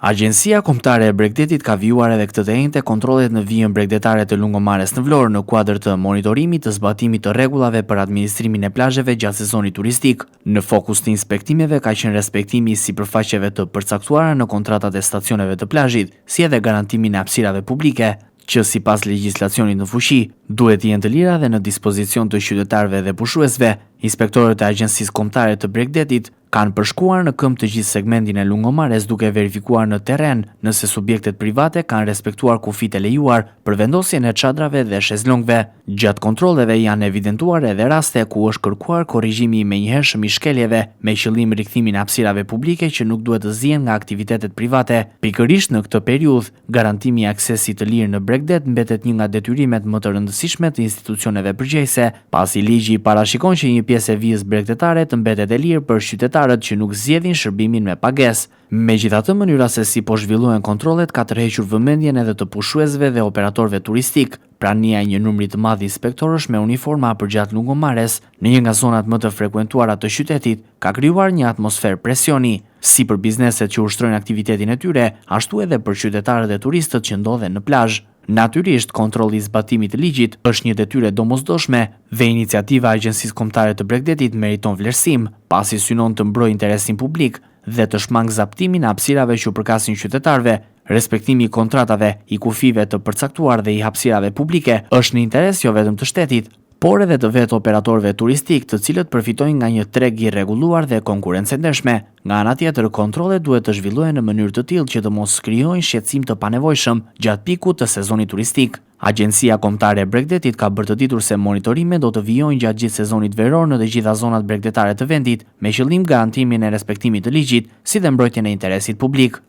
Agjencia Kombëtare e Bregdetit ka vijuar edhe këtë të njëjtë kontrollet në vijën bregdetare të Lungomares në Vlorë në kuadër të monitorimit të zbatimit të rregullave për administrimin e plazheve gjatë sezonit turistik. Në fokus të inspektimeve ka qenë respektimi i sipërfaqeve të përcaktuara në kontratat e stacioneve të plazhit, si edhe garantimin e hapësirave publike, që sipas legjislacionit në fuqi, duhet të jenë të lira dhe në dispozicion të qytetarëve dhe pushuesve. Inspektorët e Agjencisë Kombëtare të Bregdetit kanë përshkuar në këmbë të gjithë segmentin e Lungomares duke verifikuar në terren nëse subjektet private kanë respektuar kufit e lejuar për vendosjen e çadrave dhe shezlongëve. Gjatë kontrolleve janë evidentuar edhe raste ku është kërkuar korrigjimi i menjëhershëm i shkeljeve me qëllim rikthimin e hapësirave publike që nuk duhet të zihen nga aktivitetet private. Pikërisht në këtë periudhë, garantimi i aksesit të lirë në Bregdet mbetet një nga detyrimet më të rëndësishme të institucioneve përgjegjëse, pasi ligji parashikon që një pjesë e vijës bregdetare të mbetet e lirë për qytetarët që nuk zgjedhin shërbimin me pagesë. Megjithatë, mënyra se si po zhvillohen kontrollet ka tërhequr vëmendjen edhe të pushuesve dhe operatorëve turistik. Prania e një numri të madh inspektorësh me uniforma përgjat Lungomares në një nga zonat më të frekuentuara të qytetit ka krijuar një atmosferë presioni, si për bizneset që ushtrojnë aktivitetin e tyre, ashtu edhe për qytetarët e turistët që ndodhen në plazh. Natyrisht, kontrolli i zbatimit të ligjit është një detyrë e domosdoshme dhe iniciativa e Agjencisë Kombëtare të Bregdetit meriton vlerësim, pasi synon të mbrojë interesin publik dhe të shmang zaptimin e hapësirave që përkasin qytetarëve. Respektimi i kontratave, i kufive të përcaktuar dhe i hapësirave publike është në interes jo vetëm të shtetit, por edhe të vetë operatorëve turistik, të cilët përfitojnë nga një treg i rregulluar dhe konkurrencë ndershme. Nga ana tjetër, kontrollet duhet të zhvillohen në mënyrë të tillë që të mos krijojnë shqetësim të panevojshëm gjatë pikut të sezonit turistik. Agjencia Kombëtare e Bregdetit ka bërë të ditur se monitorimet do të vijojnë gjatë gjithë sezonit veror në të gjitha zonat bregdetare të vendit, me qëllim garantimin e respektimit të ligjit, si dhe mbrojtjen e interesit publik.